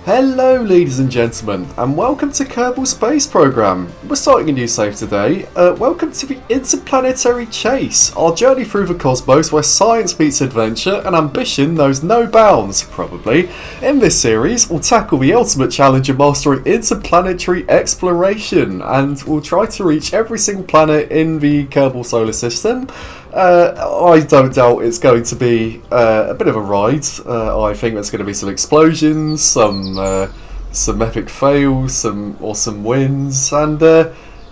Hello ladies and gentlemen, and welcome to Kerbal Space Program. We're starting a new save today. Welcome to the Interplanetary Chase, our journey through the cosmos where science meets adventure and ambition knows no bounds, probably. In this series, we'll tackle the ultimate challenge of mastering interplanetary exploration, and we'll try to reach every single planet in the Kerbal solar system. I don't doubt it's going to be a bit of a ride. I think there's going to be some explosions, some epic fails, some awesome wins, and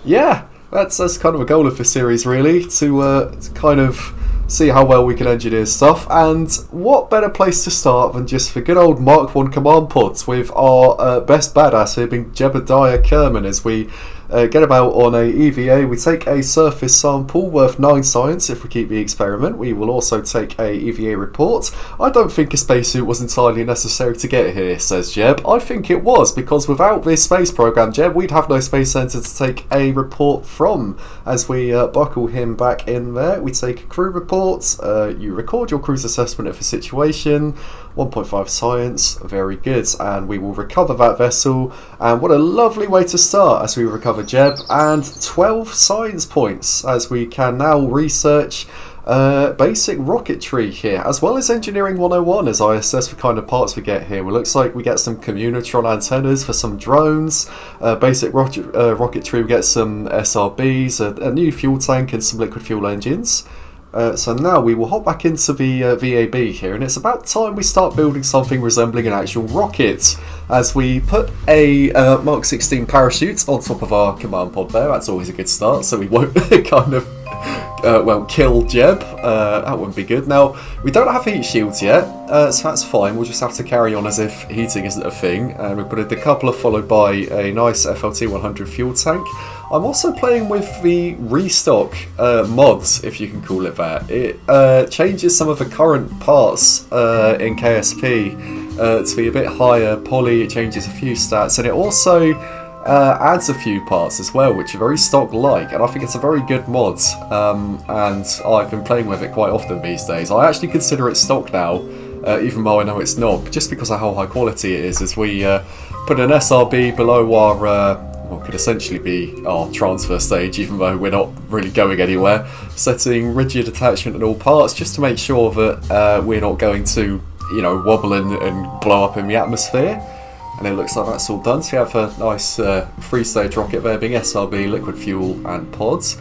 yeah, that's kind of a goal of this series, really, to kind of see how well we can engineer stuff. And what better place to start than just the good old Mark 1 command pods with our best badass here being Jebediah Kerman as we get about on a EVA. We take a surface sample worth 9 science if we keep the experiment. We will also take a EVA report. I don't think a spacesuit was entirely necessary to get here, says Jeb. I think it was, because without this space program, Jeb, we'd have no space center to take a report from. As we buckle him back in there, we take a crew report. You record your crew's assessment of the situation. 1.5 science, very good, and we will recover that vessel. And what a lovely way to start as we recover Jeb, and 12 science points as we can now research basic rocketry here, as well as engineering 101 as I assess the kind of parts we get here. It looks like we get some communitron antennas for some drones, basic rocketry, we get some SRBs, a new fuel tank and some liquid fuel engines. So now we will hop back into the VAB here, and it's about time we start building something resembling an actual rocket, as we put a Mark 16 parachute on top of our command pod there. That's always a good start, so we won't kind of kill Jeb. That wouldn't be good. Now, we don't have heat shields yet, so that's fine. We'll just have to carry on as if heating isn't a thing. And we put a decoupler followed by a nice FLT 100 fuel tank. I'm also playing with the restock mods, if you can call it that. It changes some of the current parts in KSP to be a bit higher poly. It changes a few stats, and it also adds a few parts as well, which are very stock-like, and I think it's a very good mod, and I've been playing with it quite often these days. I actually consider it stock now, even though I know it's not, just because of how high quality it is, as we put an SRB below our what could essentially be our transfer stage, even though we're not really going anywhere, setting rigid attachment in all parts just to make sure that we're not going to, wobble and blow up in the atmosphere. And it looks like that's all done. So we have a nice 3-stage rocket there, being SRB, liquid fuel and pods.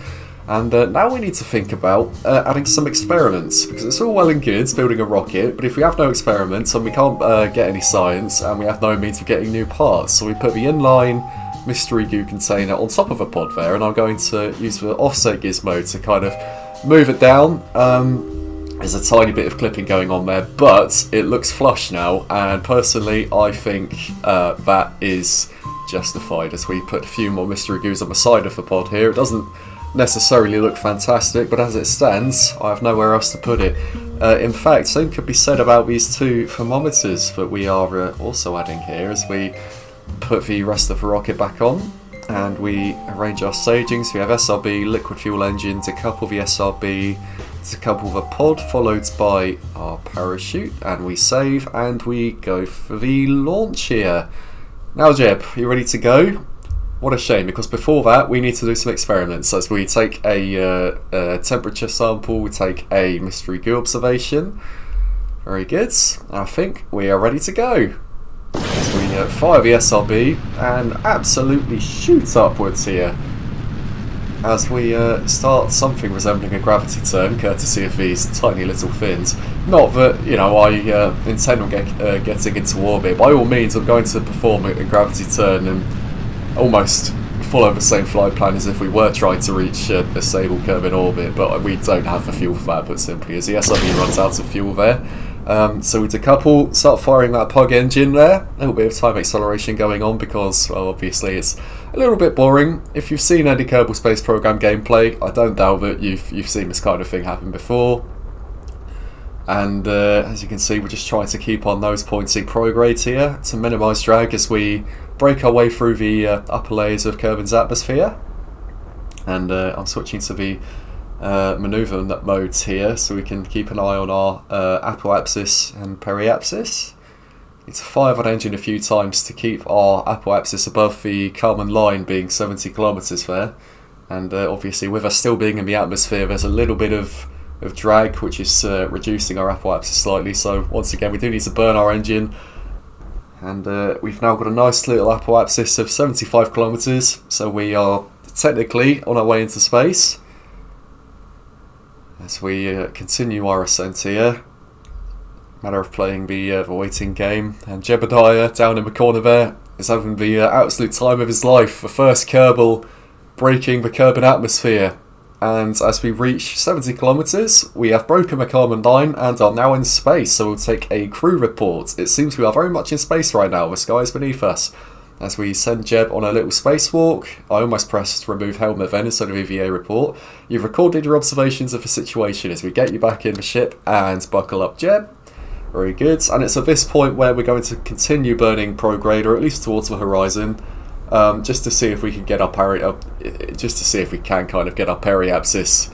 And now we need to think about adding some experiments, because it's all well and good building a rocket, but if we have no experiments and we can't get any science and we have no means of getting new parts, so we put the inline mystery goo container on top of a pod there, and I'm going to use the offset gizmo to kind of move it down. There's a tiny bit of clipping going on there, but it looks flush now, and personally I think that is justified, as we put a few more mystery goos on the side of the pod here. It doesn't necessarily look fantastic, but as it stands, I have nowhere else to put it. In fact, same could be said about these 2 thermometers that we are also adding here, as we put the rest of the rocket back on and we arrange our staging. So we have SRB, liquid fuel engine, decouple the SRB, decouple the pod, followed by our parachute, and we save and we go for the launch here. Now Jeb, are you ready to go? What a shame, because before that we need to do some experiments, as we take a temperature sample, we take a mystery goo observation. Very good, I think we are ready to go. So we fire the SRB and absolutely shoot upwards here as we start something resembling a gravity turn, courtesy of these tiny little fins. Not that, I intend on getting into orbit. By all means, I'm going to perform a gravity turn and almost follow the same flight plan as if we were trying to reach a stable curve in orbit, but we don't have the fuel for that, put simply, as the SRB runs out of fuel there. So we decouple, start firing that pug engine there. A little bit of time acceleration going on because, well, obviously it's a little bit boring. If you've seen any Kerbal Space Program gameplay, I don't doubt that you've seen this kind of thing happen before. And as you can see, we're just trying to keep our nose pointing prograde here to minimise drag as we break our way through the upper layers of Kerbin's atmosphere. And I'm switching to the manoeuvre modes here so we can keep an eye on our apoapsis and periapsis. Need to fire that engine a few times to keep our apoapsis above the Kármán line, being 70 kilometers there. And obviously with us still being in the atmosphere, there's a little bit of drag, which is reducing our apoapsis slightly. So once again, we do need to burn our engine. And we've now got a nice little apoapsis of 75 kilometers. So we are technically on our way into space. As we continue our ascent here. Matter of playing the waiting game. And Jebediah, down in the corner there, is having the absolute time of his life. The first Kerbal breaking the Kerbal atmosphere. And as we reach 70 kilometers, we have broken the Kármán line and are now in space. So we'll take a crew report. It seems we are very much in space right now. The sky is beneath us. As we send Jeb on a little spacewalk, I almost pressed remove helmet then instead of EVA report. You've recorded your observations of the situation as we get you back in the ship and buckle up, Jeb. Very good. And it's at this point where we're going to continue burning prograde, or at least towards the horizon, just to see if we can get our just to see if we can kind of get our periapsis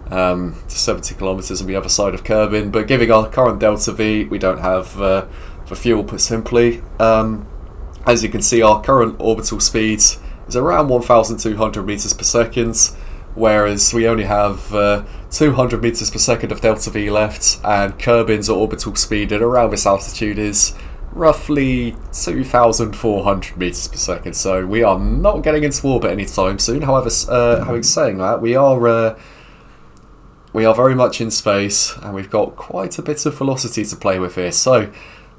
to 70 kilometers on the other side of Kerbin. But given our current delta V, we don't have the fuel, put simply. As you can see, our current orbital speed is around 1,200 meters per second, whereas we only have 200 meters per second of delta V left, and Kerbin's orbital speed at around this altitude is roughly 2,400 meters per second. So we are not getting into orbit anytime soon. However, having saying that, we are very much in space, and we've got quite a bit of velocity to play with here. So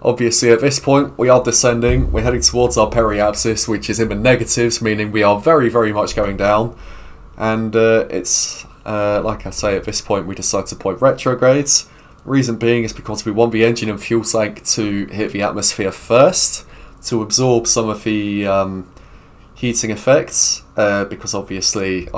obviously at this point we are descending, we're heading towards our periapsis, which is in the negatives, meaning we are very, very much going down. And it's, like I say, at this point we decide to point retrogrades. Reason being is because we want the engine and fuel tank to hit the atmosphere first, to absorb some of the heating effects, because obviously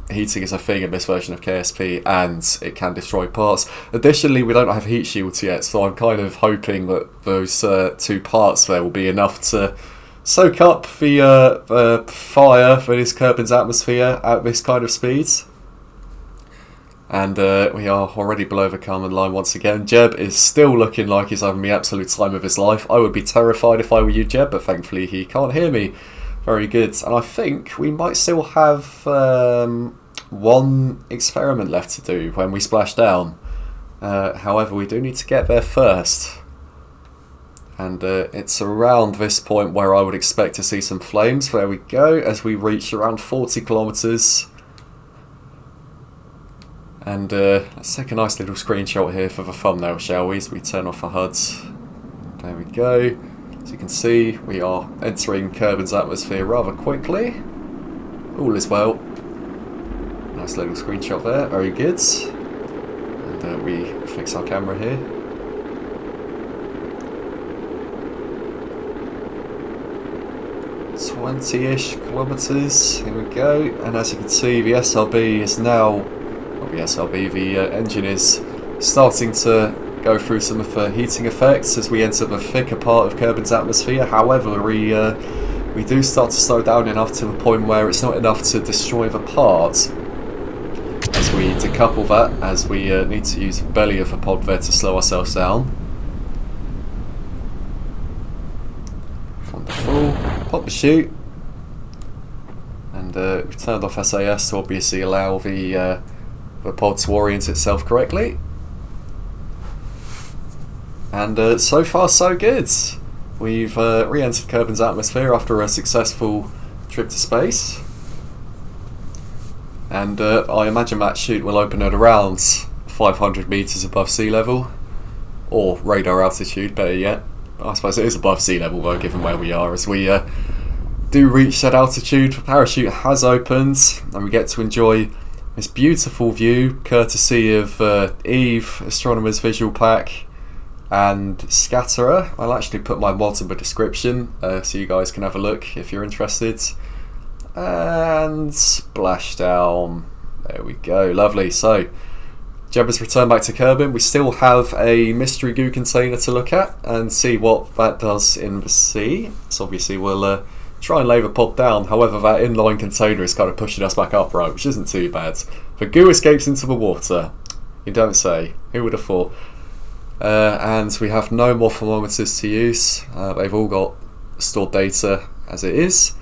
heating is a thing in this version of KSP and it can destroy parts. Additionally, we don't have heat shields yet, so I'm kind of hoping that those two parts there will be enough to soak up the fire that is Kerbin's atmosphere at this kind of speed. And we are already below the Kármán line once again. Jeb is still looking like he's having the absolute time of his life. I would be terrified if I were you, Jeb, but thankfully he can't hear me. Very good. And I think we might still have one experiment left to do when we splash down. However, we do need to get there first. And it's around this point where I would expect to see some flames. There we go, as we reach around 40 kilometers. And let's take a nice little screenshot here for the thumbnail, shall we? As we turn off the HUDs. There we go. As you can see, we are entering Kerbin's atmosphere rather quickly. All is well. Nice little screenshot there, very good. And we fix our camera here. .20-ish kilometers, here we go. And as you can see, the SRB is now, not the SRB, the engine is starting to go through some of the heating effects as we enter the thicker part of Kerbin's atmosphere. However, we do start to slow down enough to the point where it's not enough to destroy the part. As we decouple that, as we need to use the belly of the pod there to slow ourselves down. Wonderful. Pop the chute. And we've turned off SAS to obviously allow the pod to orient itself correctly. And so far so good. We've re-entered Kerbin's atmosphere after a successful trip to space. And I imagine that chute will open at around 500 meters above sea level. Or radar altitude, better yet. I suppose it is above sea level though, given where we are. As we do reach that altitude, the parachute has opened, and we get to enjoy this beautiful view, courtesy of Eve, Astronomer's Visual Pack, and Scatterer. I'll actually put my mods in the description, so you guys can have a look if you're interested. And splashdown. There we go, lovely. So, Jeb has returned back to Kerbin. We still have a mystery goo container to look at and see what that does in the sea. So obviously we'll try and lay the pod down. However, that inline container is kind of pushing us back upright, which isn't too bad. The goo escapes into the water. You don't say. Who would have thought? and we have no more thermometers to use. They've all got stored data as it is.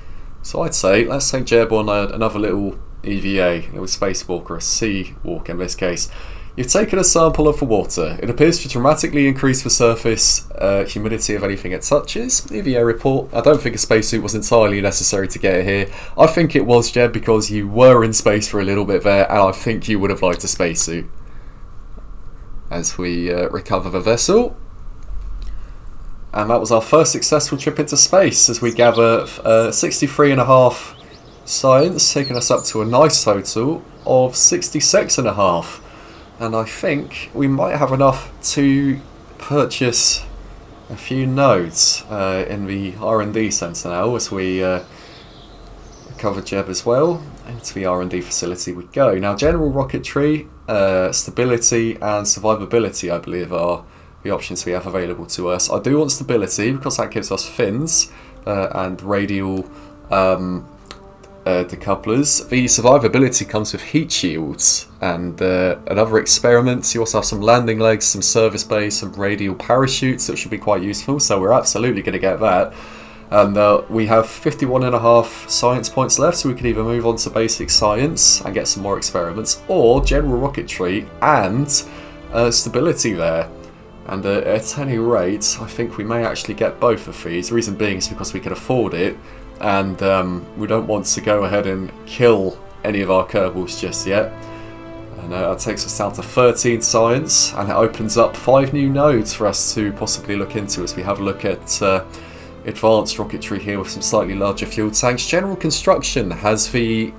So I'd say let's take Jeb on another little EVA, a little spacewalk, or a sea walk in this case. You've taken a sample of the water. It appears to dramatically increase the surface humidity of anything it touches. EVA report. I don't think a spacesuit was entirely necessary to get it here. I think it was, Jeb, because you were in space for a little bit there, and I think you would have liked a spacesuit. As we recover the vessel. And that was our first successful trip into space, as we gather 63.5 science, taking us up to a nice total of 66.5. And I think we might have enough to purchase a few nodes in the R&D centre now, as we recover Jeb as well. Into the R&D facility we go. Now, general rocketry, stability and survivability, I believe, are the options we have available to us. I do want stability because that gives us fins and radial decouplers. The survivability comes with heat shields and other experiments. You also have some landing legs, some service bays, some radial parachutes that should be quite useful, so we're absolutely going to get that. And we have 51.5 science points left, so we can either move on to basic science and get some more experiments, or general rocketry and stability there. And at any rate, I think we may actually get both of these. The reason being is because we can afford it, and we don't want to go ahead and kill any of our Kerbals just yet. And that takes us down to 13 science, and it opens up 5 new nodes for us to possibly look into as we have a look at advanced rocketry here with some slightly larger fuel tanks. General construction has the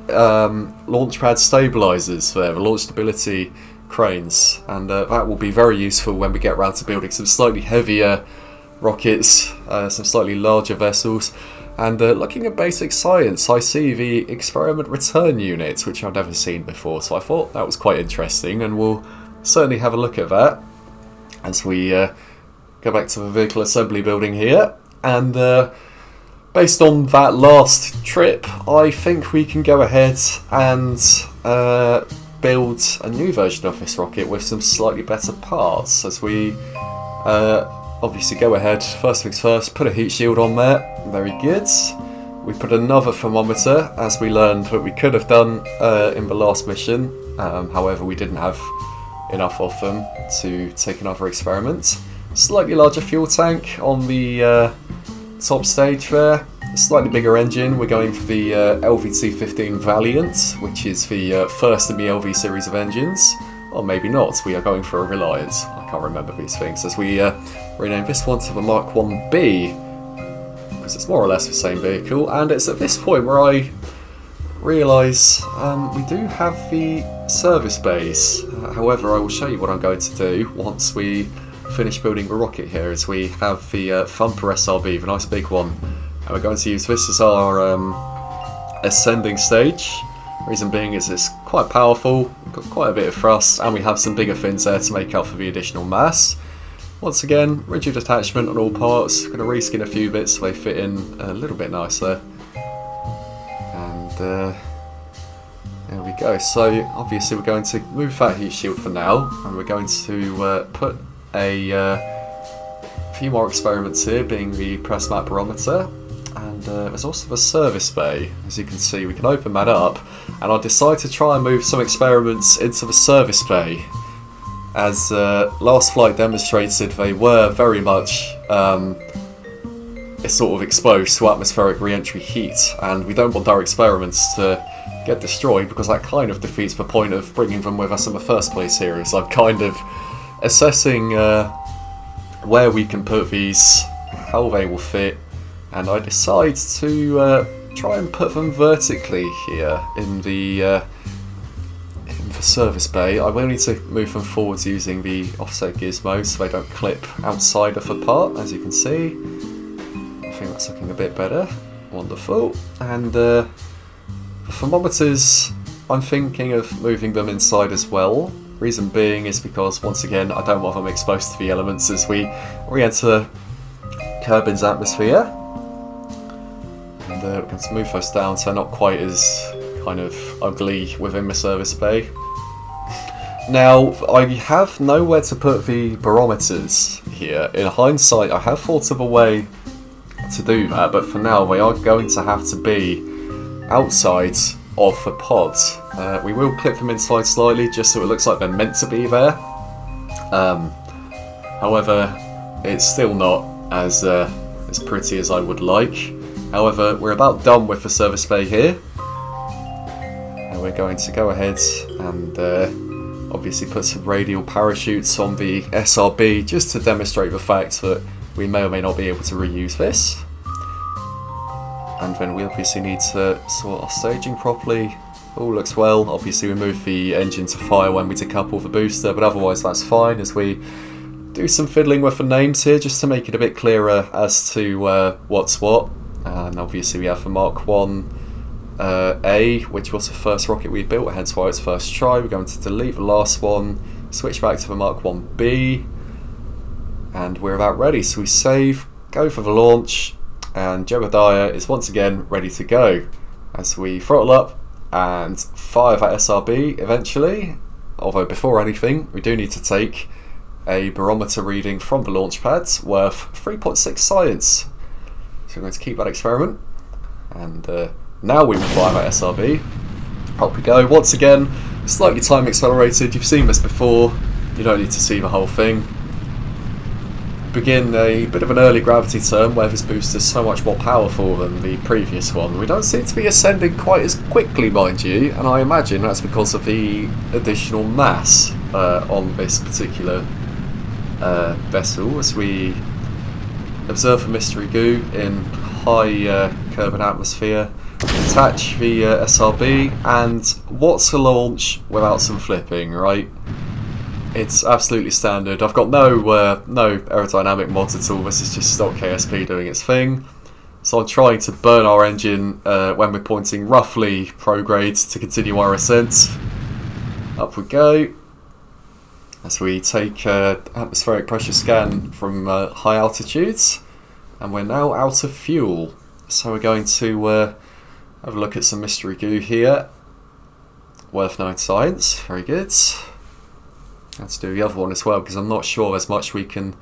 launch pad stabilizers there, the launch stability cranes, and that will be very useful when we get around to building some slightly heavier rockets, some slightly larger vessels. And looking at basic science, I see the experiment return unit, which I've never seen before, so I thought that was quite interesting, and we'll certainly have a look at that as we go back to the vehicle assembly building here. And based on that last trip, I think we can go ahead and build a new version of this rocket with some slightly better parts, as we obviously go ahead, first things first, put a heat shield on there, very good. We put another thermometer, as we learned that we could have done in the last mission, however we didn't have enough of them to take another experiment. Slightly larger fuel tank on the top stage there, a slightly bigger engine. We're going for the LVT-15 Valiant, which is the first in the LV series of engines, or maybe not, we are going for a Reliant. I can't remember these things, as we rename this one to the Mark 1B, because it's more or less the same vehicle. And it's at this point where I realise we do have the service bays. However, I will show you what I'm going to do once we finish building the rocket here, as we have the Thumper SRB, the nice big one, and we're going to use this as our ascending stage. Reason being is it's quite powerful, we've got quite a bit of thrust, and we have some bigger fins there to make up for the additional mass. Once again, rigid attachment on all parts. Going to reskin a few bits so they fit in a little bit nicer. And there we go. So obviously we're going to move that heat shield for now, and we're going to put a few more experiments here, being the press map barometer, and there's also the service bay. As you can see, we can open that up, and I decided to try and move some experiments into the service bay. As last flight demonstrated, they were very much sort of exposed to atmospheric re-entry heat, and we don't want our experiments to get destroyed, because that kind of defeats the point of bringing them with us in the first place here. So I'm kind of assessing where we can put these, how they will fit, and I decide to try and put them vertically here in the service bay. I will need to move them forwards using the offset gizmo so they don't clip outside of the part, as you can see. I think that's looking a bit better. Wonderful. And the thermometers, I'm thinking of moving them inside as well. Reason being is because, once again, I don't want them exposed to the elements as we re-enter Kerbin's atmosphere. And we're going to move those down so they're not quite as kind of ugly within the service bay. Now, I have nowhere to put the barometers here. In hindsight, I have thought of a way to do that, but for now, they are going to have to be outside of the pod. We will clip them inside slightly, just so it looks like they're meant to be there. However, it's still not as pretty as I would like. However, we're about done with the service bay here. And we're going to go ahead and obviously put some radial parachutes on the SRB just to demonstrate the fact that we may or may not be able to reuse this. And then we obviously need to sort our staging properly. All looks well. Obviously we move the engine to fire when we decouple the booster, but otherwise that's fine as we do some fiddling with the names here just to make it a bit clearer as to what's what. And obviously we have the Mark 1 A, which was the first rocket we built, hence why it's first try. We're going to delete the last one, switch back to the Mark 1 B, and we're about ready. So we save, go for the launch, and Jebediah is once again ready to go as we throttle up and fire that SRB eventually. Although before anything, we do need to take a barometer reading from the launch pads worth 3.6 science. So we're going to keep that experiment, and now we will fire that SRB. Up we go. Once again, slightly time accelerated. You've seen this before. You don't need to see the whole thing. Begin a bit of an early gravity turn where this booster is so much more powerful than the previous one. We don't seem to be ascending quite as quickly, mind you, and I imagine that's because of the additional mass on this particular vessel as we observe the mystery goo in high Kerbal atmosphere, attach the SRB, and what's a launch without some flipping, right? It's absolutely standard. I've got no aerodynamic mods at all. This is just stock KSP doing its thing. So I'm trying to burn our engine when we're pointing roughly prograde to continue our ascent. Up we go as we take atmospheric pressure scan from high altitudes, and we're now out of fuel. So we're going to have a look at some mystery goo here. Worth 9 science. Very good. Let's do the other one as well, because I'm not sure there's much we can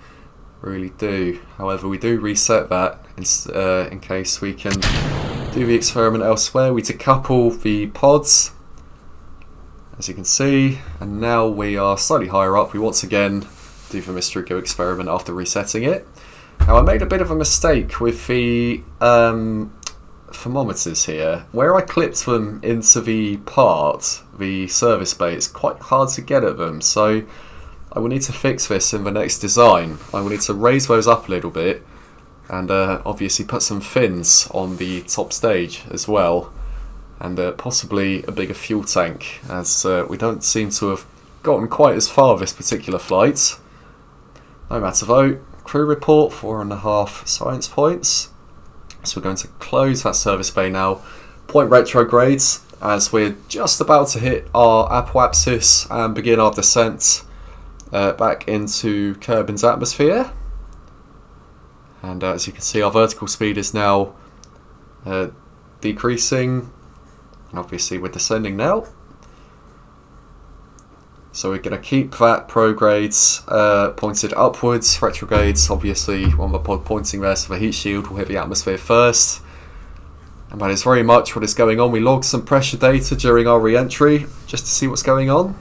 really do. However, we do reset that in case we can do the experiment elsewhere. We decouple the pods, as you can see, and now we are slightly higher up. We once again do the mystery goo experiment after resetting it. Now I made a bit of a mistake with the thermometers here. Where I clipped them into the service bay, it's quite hard to get at them, so I will need to fix this in the next design. I will need to raise those up a little bit and obviously put some fins on the top stage as well, and possibly a bigger fuel tank, as we don't seem to have gotten quite as far this particular flight. No matter though, crew report 4.5 science points. So we're going to close that service bay now, point retrogrades, as we're just about to hit our apoapsis and begin our descent back into Kerbin's atmosphere. And as you can see, our vertical speed is now decreasing, and obviously we're descending now. So we're going to keep that progrades pointed upwards, retrogrades obviously on the pod pointing there, so the heat shield will hit the atmosphere first. And that is very much what is going on. We logged some pressure data during our re-entry just to see what's going on.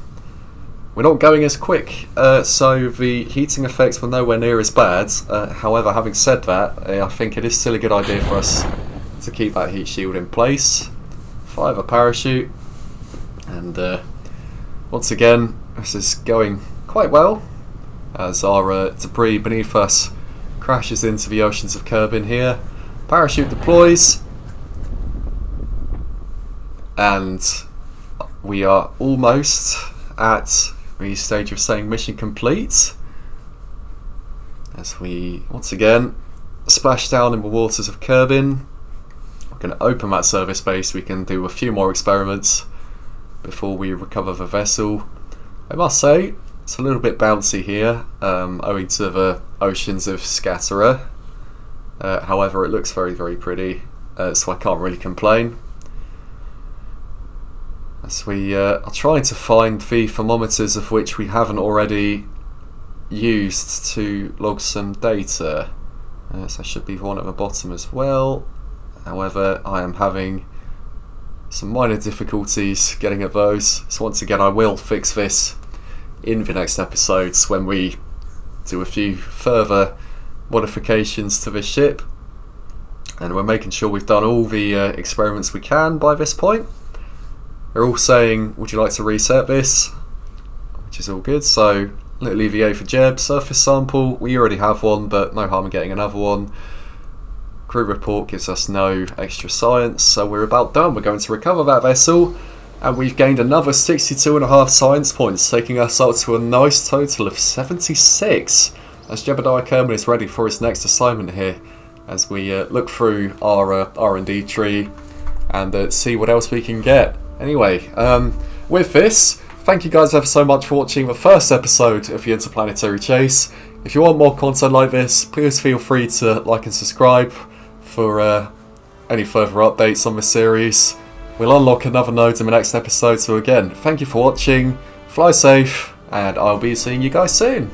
We're not going as quick, so the heating effects were nowhere near as bad. However, having said that, I think it is still a good idea for us to keep that heat shield in place. Fire the parachute, and once again, this is going quite well as our debris beneath us crashes into the oceans of Kerbin here. Parachute deploys, and we are almost at the stage of saying mission complete as we once again splash down in the waters of Kerbin. We're going to open that service bay so we can do a few more experiments before we recover the vessel. I must say, it's a little bit bouncy here, owing to the oceans of Scatterer. However, it looks very, very pretty, so I can't really complain. as we are trying to find the thermometers of which we haven't already used to log some data. So there should be one at the bottom as well. However, I am having some minor difficulties getting at those, so once again I will fix this in the next episodes when we do a few further modifications to this ship, and we're making sure we've done all the experiments we can by this point. They're all saying, would you like to reset this? Which is all good. So little EVA for Jeb, surface sample, we already have one, but no harm in getting another one. Crew report gives us no extra science, so we're about done. We're going to recover that vessel, and we've gained another 62.5 science points, taking us up to a nice total of 76, as Jebediah Kerbal is ready for his next assignment here, as we look through our R&D tree and see what else we can get. Anyway, with this, thank you guys ever so much for watching the first episode of the Interplanetary Chase. If you want more content like this, please feel free to like and subscribe for any further updates on the series. We'll unlock another node in the next episode, so again, thank you for watching, fly safe, and I'll be seeing you guys soon.